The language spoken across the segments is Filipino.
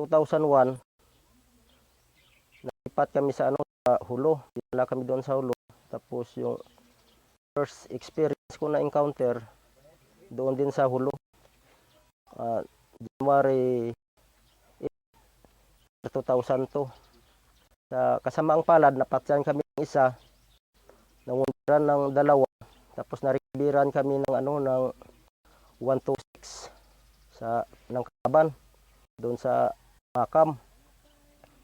2001, nalipat kami sa sa Hulo. Dinala kami doon sa Hulo. Tapos yung first experience ko na encounter doon din sa Hulo. January 2002. Sa kasamaang palad, napatyan kami ng isa, nangundiran ng dalawa, tapos naribiran kami ng ng 126 ng kalaban doon sa Makam.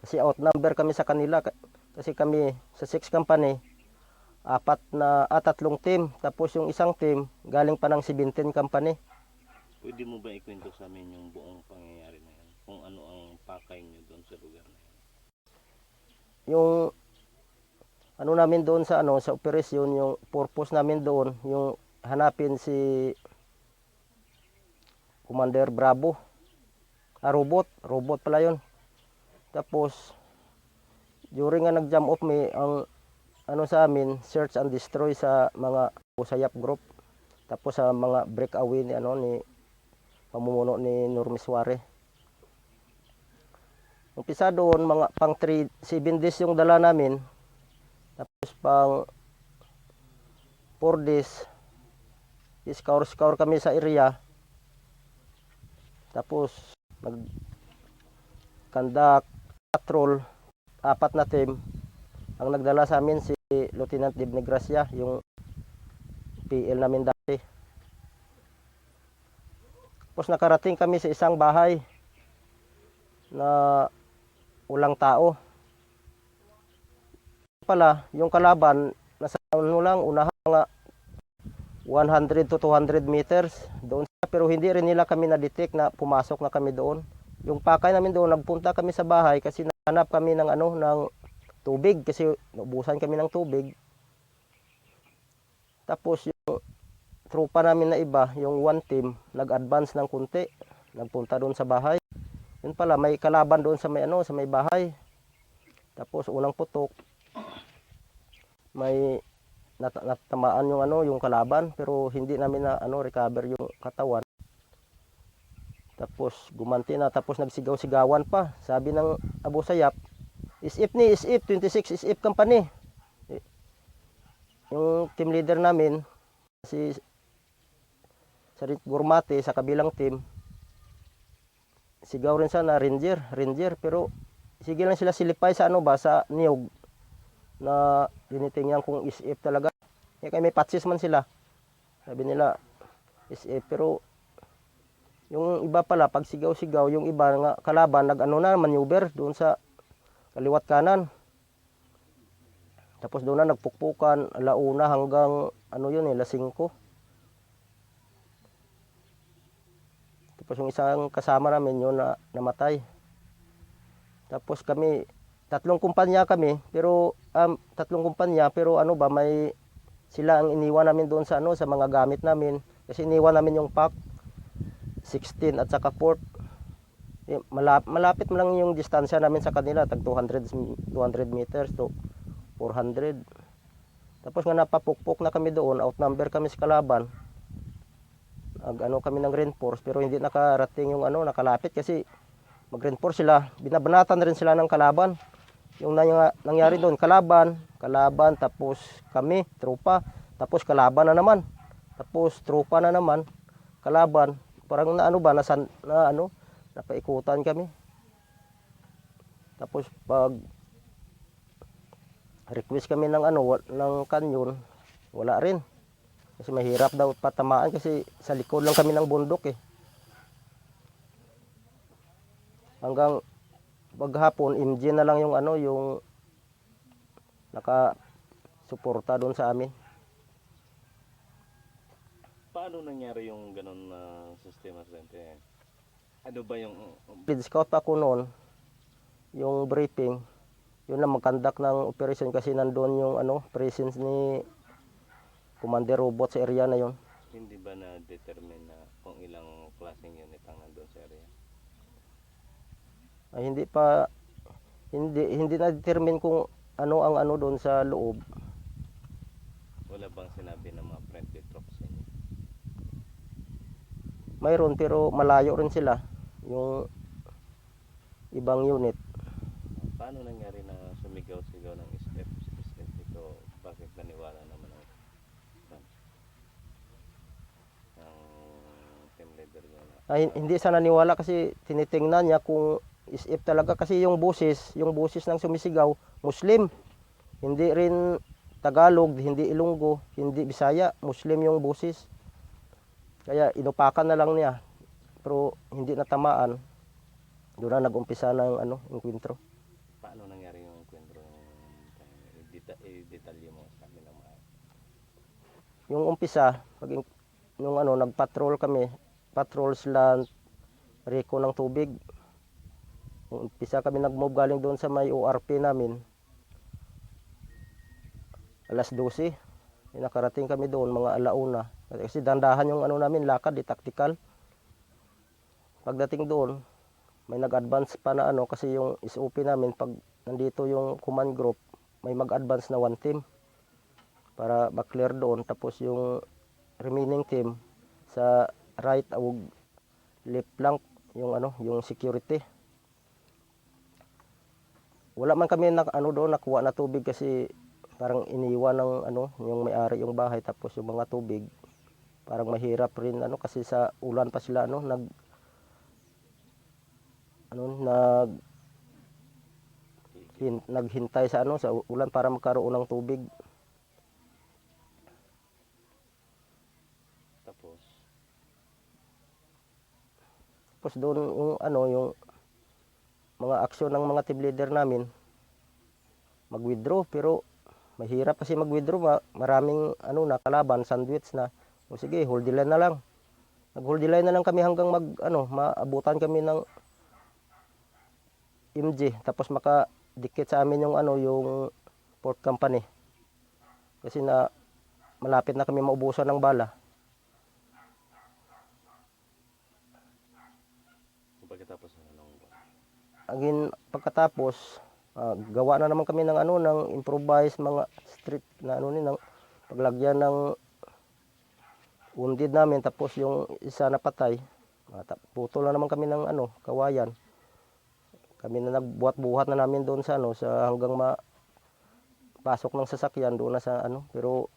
Kasi outnumber kami sa kanila kasi kami sa 6 company, tatlong team, tapos yung isang team galing pa ng 17 company. Pwede mo ba ikwento sa amin yung buong pangyayari na yan? Kung ano ang pakay nyo doon sa lugar na yan? Yung namin doon sa sa operasyon, yung purpose namin doon, yung hanapin si Commander Bravo. Robot pala yun. Tapos during nga nag-jump off ang sa amin, search and destroy sa mga Sayap group. Tapos sa mga breakaway ni pamumuno ni Normis Suarez. Umpisa doon, mga pang 7 days yung dala namin. Tapos pang 4 days, scour kami sa area. Tapos nag-conduct patrol, 4 na team. Ang nagdala sa amin si Lieutenant Dib Negracia, yung PL namin dati. Tapos nakarating kami sa isang bahay na walang tao. Pala, yung kalaban, nasa lang, unahan mga 100 to 200 meters doon. Pero hindi rin nila kami na-detect na pumasok na kami doon. Yung pakay namin doon, nagpunta kami sa bahay kasi nahanap kami ng ng tubig kasi naubusan kami ng tubig. Tapos yung tropa namin na iba, yung one team, nag-advance ng kunti, nagpunta doon sa bahay. Yun pala, may kalaban doon sa sa may bahay. Tapos unang putok, may natamaan yung yung kalaban, pero hindi namin na recover yung katawan. Tapos gumanti na, tapos nagsigaw-sigawan pa. Sabi ng Abu Sayyaf, isip 26 isip company. Yung team leader namin si Sarit Gurmate sa kabilang team, sigaw rin sana Ranger, pero sige lang sila silipay sa sa niyog na tinitingnan kung isip talaga. Kaya may patsis man sila. Sabi nila isip, pero yung iba pala pag sigaw-sigaw, yung iba nga kalaban maneuver doon sa kaliwat kanan. Tapos doon na nagpukpukan, alauna hanggang yun 5. Tapos yung isang kasama namin yun na namatay. Tapos kami, tatlong kumpanya, pero may sila ang iniwan namin doon sa sa mga gamit namin. Kasi iniwan namin yung pack 16 at saka 4. Malapit lang yung distansya namin sa kanila, tag 200 meters to 400. Tapos nga napapukpok na kami doon, outnumber kami sa kalaban. Kami ng reinforce, pero hindi nakarating yung nakalapit kasi mag-reinforce sila. Binabanatan rin sila ng kalaban. Yung nangyari doon, kalaban, tapos kami, tropa, tapos kalaban na naman. Tapos tropa na naman, kalaban. Parang napaikutan kami. Tapos pag request kami ng ng kanyon, wala rin. Kasi mahirap daw patamaan kasi sa likod lang kami ng bundok eh. Hanggang paghapon, MG na lang yung yung naka-suporta doon sa amin. Paano nangyari yung ganun na sistema, Sente? Ano ba yung... Lead scout pa ako noon, yung briefing, yun lang mag-conduct ng operation kasi nandun yung presence ni Commander Robot sa area na yun. Hindi ba na-determine na kung ilang klaseng unit ang nandun sa area? Ay, hindi na-determine kung ang doon sa loob. Wala bang sinabi ng mga friendly troops sa inyo? Mayroon, pero malayo rin sila. ibang unit. Paano nangyari na sumigaw-sigaw ng SF ito? Bakit naniwala naman ang team leader niya na Ay, hindi siya naniwala kasi tinitingnan niya kung isip talaga kasi yung busis ng sumisigaw, Muslim. Hindi rin Tagalog, hindi Ilonggo, hindi Bisaya, Muslim yung busis. Kaya inupakan na lang niya. Pero hindi natamaan. Doon na nag-umpisa ng enkwentro. paano nangyari yung kwentro i-detalye mo sa amin ng mga Yung umpisa, nung nagpatrol kami, patrol sila Rico ng tubig. Nung umpisa kami nag-move galing doon sa may ORP namin. Alas 12, nakarating kami doon mga alauna. Kasi dandahan yung namin lakad, tactical. Pagdating doon, may nag-advance pa na kasi yung SOP namin pag nandito yung command group, may mag-advance na one team para ma-clear doon. Tapos yung remaining team sa right o left flank yung security. Wala man kami doon nakuha na tubig kasi parang iniwan ng yung may-ari yung bahay, tapos yung mga tubig parang mahirap rin kasi sa ulan pa sila naghintay sa sa ulan para magkaroon ng tubig. tapos Tapos doon yung mga aksyon ng mga team leader namin mag-withdraw, pero mahirap kasi mag-withdraw, maraming nakalaban, sandwich na. O sige, hold the line na lang. Nag-hold the line na lang kami hanggang maabutan kami ng MG, tapos makadikit sa amin yung yung port company. Kasi na malapit na kami maubusan ng bala. pagkatapos ng Pagkatapos, gawa na naman kami ng ng improvised mga street na ng paglagyan ng wounded namin, tapos yung isa na patay. Putol na naman kami ng kawayan. Kami na nagbuhat-buhat na namin doon sa sa hanggang pasok ng sasakyan doon na sa pero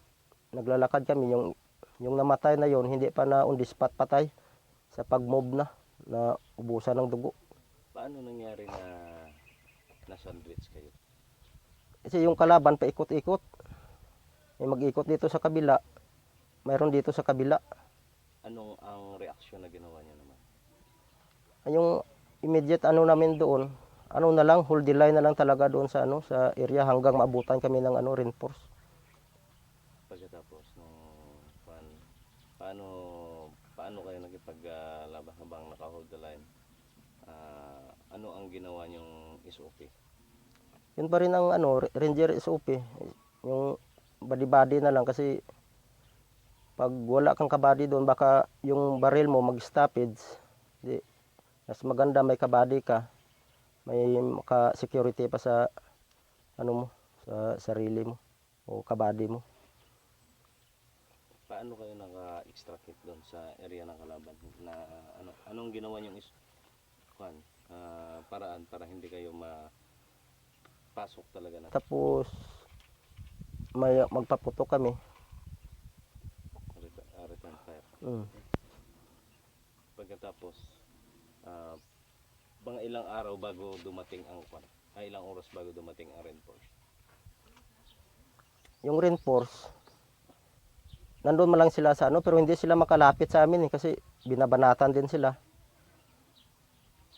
naglalakad kami, yung namatay na yon hindi pa na on the spot patay, sa pag-move na ubusan ng dugo. paano nangyari na sandwich kayo? Kasi yung kalaban paikot-ikot. May mag-ikot dito sa kabila, mayroon dito sa kabila. Anong ang reaksyon na ginawa niya naman? Yung immediate namin doon, na lang, hold the line na lang talaga doon sa sa area hanggang maabutan kami ng reinforce. Pagkatapos ng paano paano kayo nakipaglaban habang naka-hold the line? Ano ang ginawa niyong SOP? Yun pa rin ang Ranger SOP, yung body-body na lang, kasi pag wala kang kabady doon baka yung baril mo mag-stoppage. Di, mas maganda may kabady ka, may maka-security pa sa mo, sa sarili mo o kabady mo. Paano kayo naka-extract hit doon sa area ng kalaban na anong ginawa niyong paraan para hindi kayo mapasok talaga na Tapos may magpaputok kami. return fire? Pagkatapos mga ilang araw bago dumating ang ilang oras bago dumating ang reinforce? Yung reinforce nandun man lang sila sa pero hindi sila makalapit sa amin kasi binabanatan din sila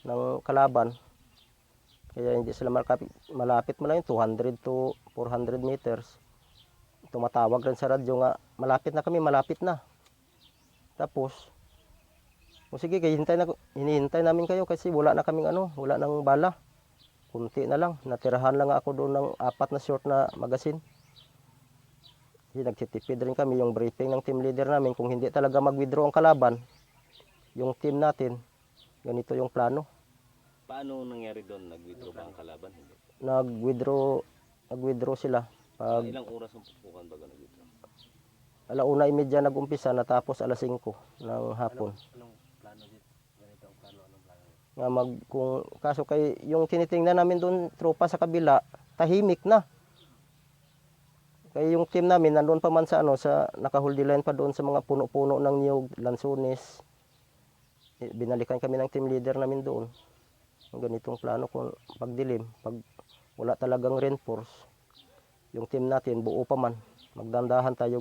ng kalaban. Kaya hindi sila malapit mo lang yung 200 to 400 meters. Tumatawag rin sa radyo nga, malapit na kami, malapit na. Tapos, o sige, hinihintay namin kayo kasi wala na kaming wala nang bala. Kunti na lang, natirahan lang ako doon ng 4 na short na magasin. Kasi nagsitipid rin kami, yung briefing ng team leader namin, kung hindi talaga mag-withdraw ang kalaban, yung team natin, ganito yung plano. Paano nangyari doon? Nag-withdraw ba ang kalaban? Hindi. Nag-withdraw sila. Ilang oras ang pupukan bago nag-withdraw? 1:30 nag-umpisa, natapos 5:00 ng hapon. Anong plano dito? Ganito ang plano, anong plano? nga kung kaso kay yung tinitingnan namin doon tropa sa kabila, tahimik na. Kaya yung team namin nandoon pa man sa sa naka-hold line pa doon sa mga puno-puno ng niyog, lansones. Binalikan kami ng team leader namin doon. Ang ganitong plano kung pagdilim, pag wala talagang reinforce, yung team natin buo pa man, magdandahan tayo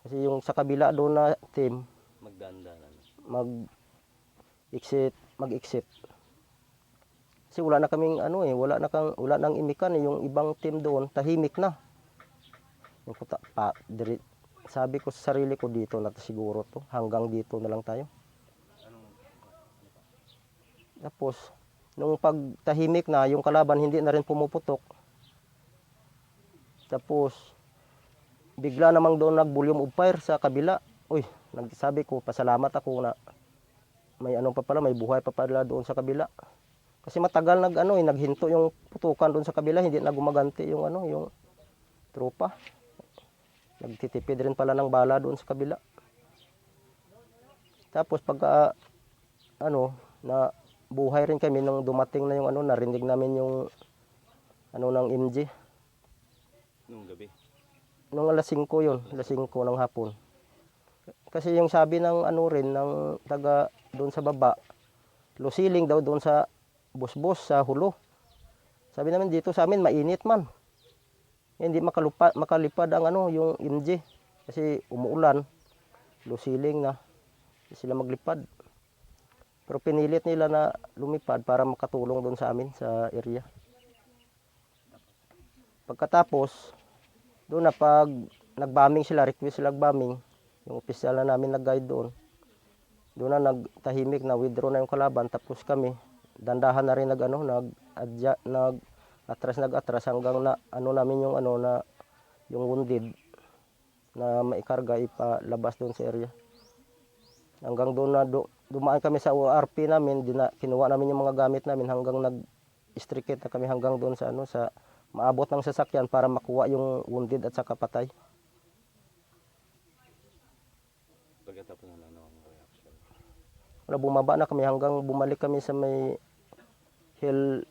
Kasi yung sa kabila doon na team, Magdandanan. mag-exit. Kasi wala na kaming wala nang imikan yung ibang team doon, tahimik na. Yung sabi ko sa sarili ko dito na siguro to, hanggang dito na lang tayo. Tapos, nung pagtahimik na, yung kalaban hindi na rin pumuputok. Tapos, bigla namang doon nag-volume of fire sa kabila. Uy, nagsabi ko, pasalamat ako na may may buhay pa pala doon sa kabila. Kasi matagal naghinto yung putukan doon sa kabila, hindi na gumaganti yung yung tropa. Nagtitipid rin pala ng bala doon sa kabila. Tapos pagka na buhay rin kami nung dumating na yung narinig namin yung ng MG. Nung gabi. Nung alas 5 yun, alas 5 ng hapon. Kasi yung sabi ng rin ng taga doon sa baba, lusiling daw doon sa busbos sa hulo. Sabi namin dito sa amin mainit man. Hindi makalipad ang yung MG kasi umuulan, lusiling na. Hindi sila maglipad. Pero pinilit nila na lumipad para makatulong doon sa amin sa area. Pagkatapos, doon na pag nag-bombing sila, request sila nag-bombing, yung opisyal na namin nag-guide doon. Doon na nagtahimik na withdraw na yung kalaban, tapos kami dandahan na rin nag-atras hanggang na namin yung na yung wounded na maikarga ipalabas doon sa area. Hanggang doon na dumaan kami sa ORP namin, kinuha namin yung mga gamit namin hanggang nag-strikit na kami hanggang doon sa sa maabot ng sasakyan para makuha yung wounded at saka patay. Pagkatapos ng ang reaction. Wala, bumaba na kami hanggang bumalik kami sa may hill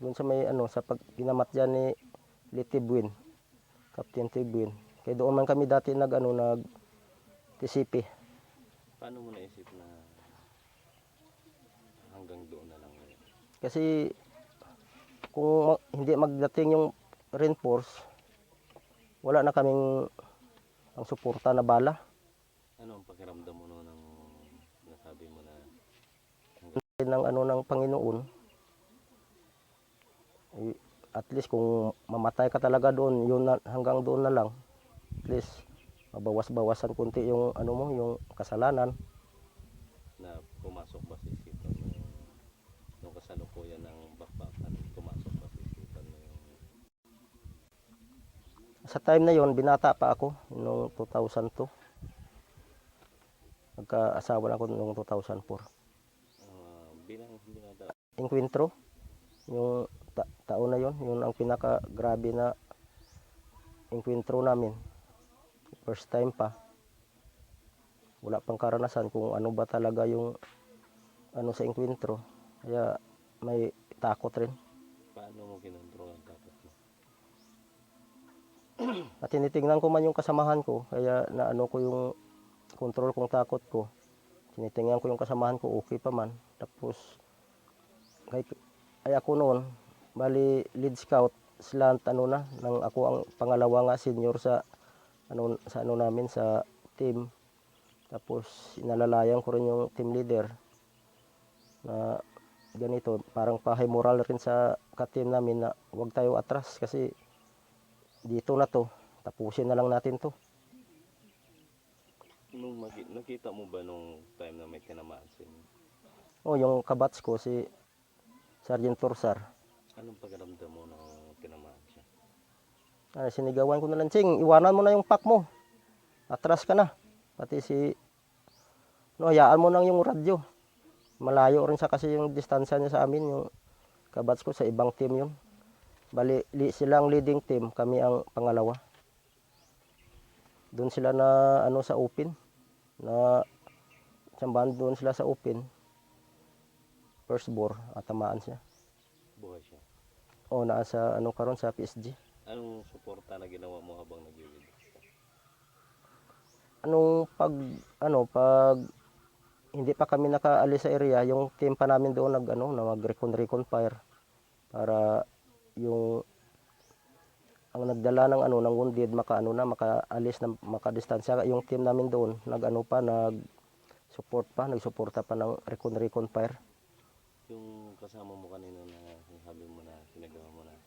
doon sa may sa pagpinamat dyan ni Litibwin, Captain Tibwin. Kaya doon man kami dati nag TCP. Paano mo naisip na hanggang doon na lang ngayon? Kasi kung hindi magdating yung reinforce, wala na kaming ang suporta na bala. Ano ang pakiramdam mo nung nasabi mo na Ng ng Panginoon, at least kung mamatay ka talaga doon, yun na, hanggang doon na lang. At least mabawas-bawasan kunti yung yung kasalanan. na pumasok ba sa isipan mo nung kasalukuyan ng bakbakan, pumasok ba sa isipan mo yung Sa time na yon, binata pa ako noong 2002. Nagkaasawa na ako noong 2004. bilang binata? Encuentro, yung taon na yon, yun ang pinaka grabe na encuentro namin. First time pa. Wala pang karanasan kung ano ba talaga yung sa encuentro. Kaya may takot rin. Paano mo kinontrol ang takot mo? At tinitingnan ko man yung kasamahan ko, kaya na ko yung control kong takot ko. Tinitingnan ko yung kasamahan ko, okay pa man. Tapos, ay ako noon, bali lead scout, slant nang ako ang pangalawa nga senior sa namin sa team. Tapos inalalayan ko rin yung team leader na ganito, parang pahay moral rin sa ka-team namin na huwag tayo atras kasi dito na to, tapusin na lang natin to. Nung nakita mo ba nung time na may tinamaan sa inyo? Yung kabats ko si Sergeant Torsar. Anong pakiramdam mo nung tinamaan siya? Sinigawan ko na lang, "Ching, iwanan mo na yung pack mo. Atras ka na." Pati hayaan mo nang yung radyo. Malayo rin kasi yung distansya niya sa amin, yung kabats ko sa ibang team yun. Bali, silang leading team, kami ang pangalawa. Doon sila na sa open, na tsambahan doon sila sa open. first bore, tamaan siya. Buhay siya. O nasa ano karon sa PSG. Anong suporta na ginawa mo habang nag-iwid? Anong pag hindi pa kami nakaalis sa area, yung team pa namin doon nag-recon fire para yung ang nagdala ng ng wounded makaalis na makadistansya. Yung team namin doon nagsuporta pa ng recon fire. Yung kasama mo kanina na sinasabi mo na sinagawa mo na,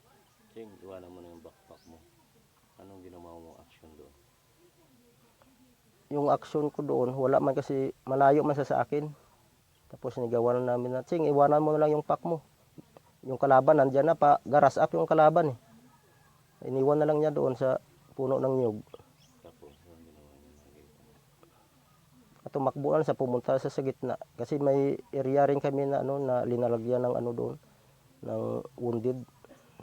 Cheng, iwanan mo na yung backpack mo. Anong ginawa mo action doon? Yung action ko doon, wala man kasi malayo man sa akin. Tapos sinigawan namin na, Ching, iwanan mo na lang yung pack mo. Yung kalaban, nandyan na pa, garas up yung kalaban eh. Iniwan na lang niya doon sa puno ng nyug. Tapos, anong ginawa niyo nakikita mo? At tumakbuan sa pumunta sa gitna. Kasi may area rin kami na, na linalagyan ng doon, ng wounded.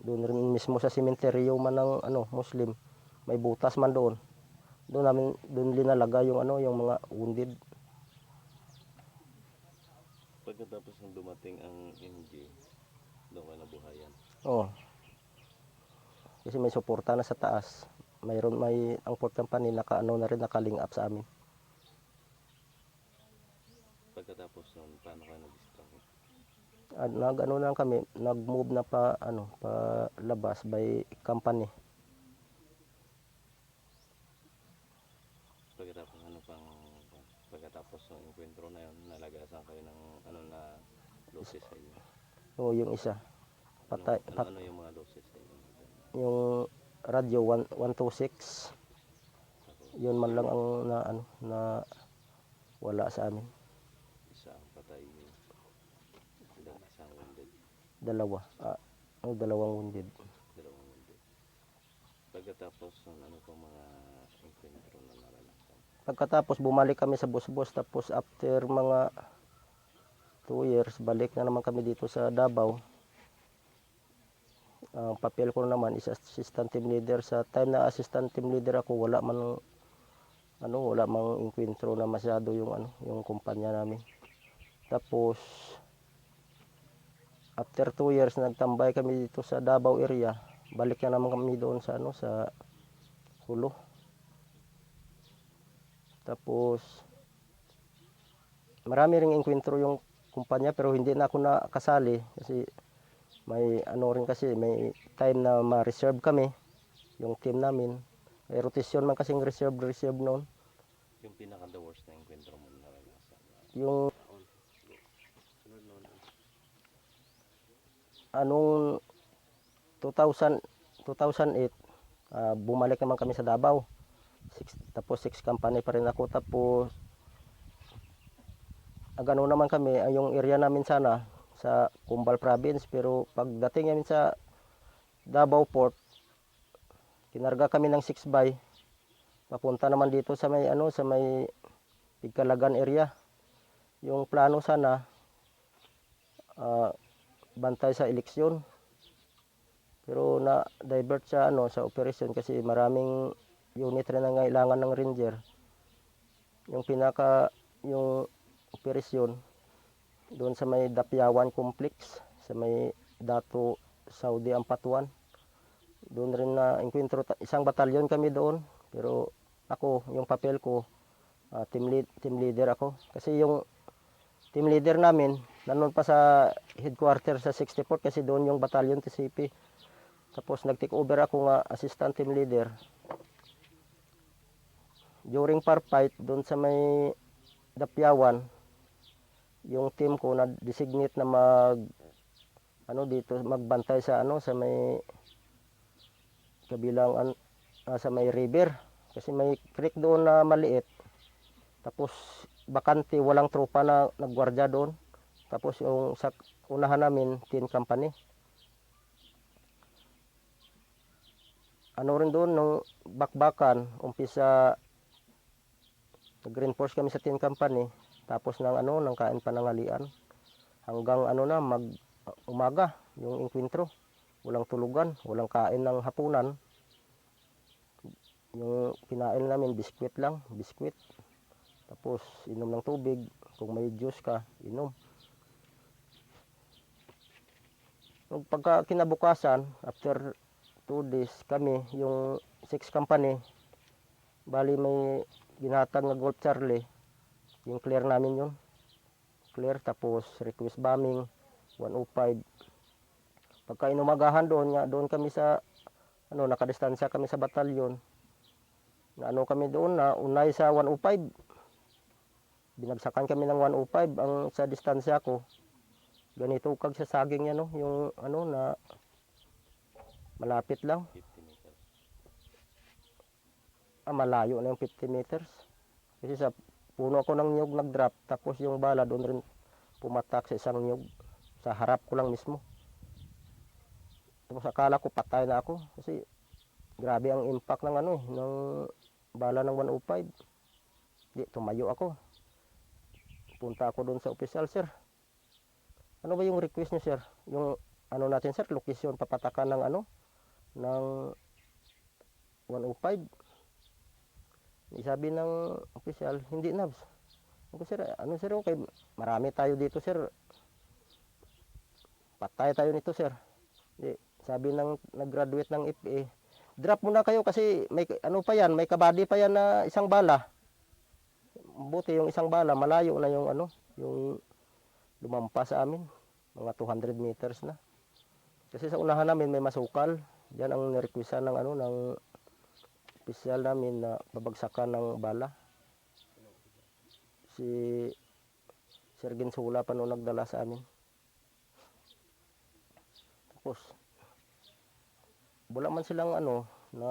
Doon rin mismo sa sementeryo man ng Muslim. May butas man doon. Doon linalagay yung mga wounded. Pagkatapos ng dumating ang MG, doon ka nabuhayan. Oh. Kasi may suporta na sa taas. Ang port company na rin nakaling up sa amin. Pagkatapos nun, paano ka nag-distract? Nag-move na pa labas by company. Pagkatapos ng enkwentro na yun, nalagasan kayo ng na losses sa inyo. O yung isa. Patay. Ano yung mga losses sa inyo? Yung radio 126. Yun man lang ang na wala sa amin. Isa ang patay, isang wounded. Dalawang wounded. Dalawang wounded. Pagkatapos ng ano pang mga enkwentro na naranasan? Pagkatapos bumalik kami sa Busbos, tapos after mga 2 years, balik na naman kami dito sa Davao. Ang papel ko naman is assistant team leader. Sa time na assistant team leader ako, wala mang enkwentro na masyado yung kumpanya namin. Tapos after 2 years, nagtambay kami dito sa Davao area. Balik na naman kami doon sa sa Hulo. Tapos marami ring enkwentro yung kumpanya, pero hindi na ako nakasali kasi may may time na ma-reserve kami yung team namin. May rotation man kasing reserve noon. Yung pinaka-the worst na enkwentro mo naranasan? Yung anong 2008, bumalik naman kami sa Davao. Tapos 6 company pa rin ako. Tapos naman kami, yung area namin sana sa Cumbal province, pero pagdating namin sa Davao Port, kinarga kami ng 6x papunta naman dito sa may Pigkalagan area. Yung plano sana bantay sa eleksyon, pero na divert sa sa operation kasi maraming unit rin ang kailangan ng ranger. Yung operasyon doon sa may Dapyawan complex, sa may Dato Saudi Ampatuan. Doon rin na enkwentro, isang batalyon kami doon, pero ako, yung papel ko, team leader ako. Kasi yung team leader namin, nandun pa sa headquarter sa 64 kasi doon yung batalyon TCP. Tapos nag-take over ako nga assistant team leader. During fight doon sa may Dapyawan, yung team ko na designate na magbantay sa sa may kabilang sa may river, kasi may creek doon na maliit. Tapos bakante, walang tropa na naggwardya doon. Tapos yung sa unahan namin 10 company. Rin doon nung bakbakan, umpisa nag-reinforce kami sa 10 company. Tapos ng kain pananghalian hanggang umaga yung enkwentro. Walang tulugan, walang kain ng hapunan. Yung kinain namin biskwit lang, biskwit. Tapos inom ng tubig, kung may juice ka, inom. Nung pagka kinabukasan, after 2 days, kami, yung 6 company, bali may ginatag na Golf Charlie, yung clear namin yun. Clear, tapos request bombing, 105. Pagka inumagahan doon, nga, doon kami sa, nakadistansya kami sa batalyon. Na kami doon na unay sa 105. Binagsakan kami ng 105 ang sa distansya ko. Ganito kag sa saging yan, no? Yung na malapit lang. 50 meters. Malayo na yung 50 meters. Kasi sa puno ako ng niyog nag-drop, tapos yung bala doon rin pumatak sa isang niyog. Sa harap ko lang mismo. Tapos akala ko patay na ako. Kasi grabe ang impact ng ng bala ng 105. Di, tumayo ako. Punta ako doon sa opisyal, sir. Ano ba yung request niyo, sir? Yung natin, sir, location, papatakan ng ng 105. Sabi ng opisyal, hindi na. Ako, sir, sir, okay, marami tayo dito, sir. Patay tayo nito, sir. Di, sabi ng nag-graduate ng FA, drop muna kayo kasi may pa yan, may kabady pa yan na isang bala. Buti yung isang bala, malayo na yung yung lumampas sa amin. Mga 200 meters na. Kasi sa unahan namin may masukal. Diyan ang nirequestan ng ng opisyal namin na babagsakan ng bala. Si Sir Ginsula pa noon nagdala sa amin. Tapos wala man silang na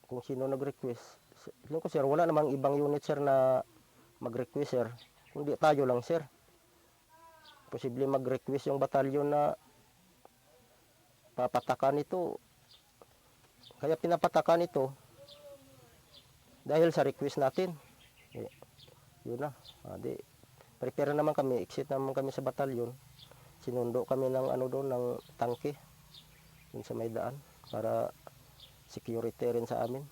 kung sino nag-request. Alam ko, sir, wala namang ibang unit, sir, na mag-request, sir. Kundi tayo lang, sir. Posible mag-request yung batalyon na papatakan ito. Kaya pinapatakan ito dahil sa request natin. Yun na. Di, prepare naman kami, exit naman kami sa batalyon. Sinundo kami ng doon, ng tangke. Yun sa may daan. Para security rin sa amin.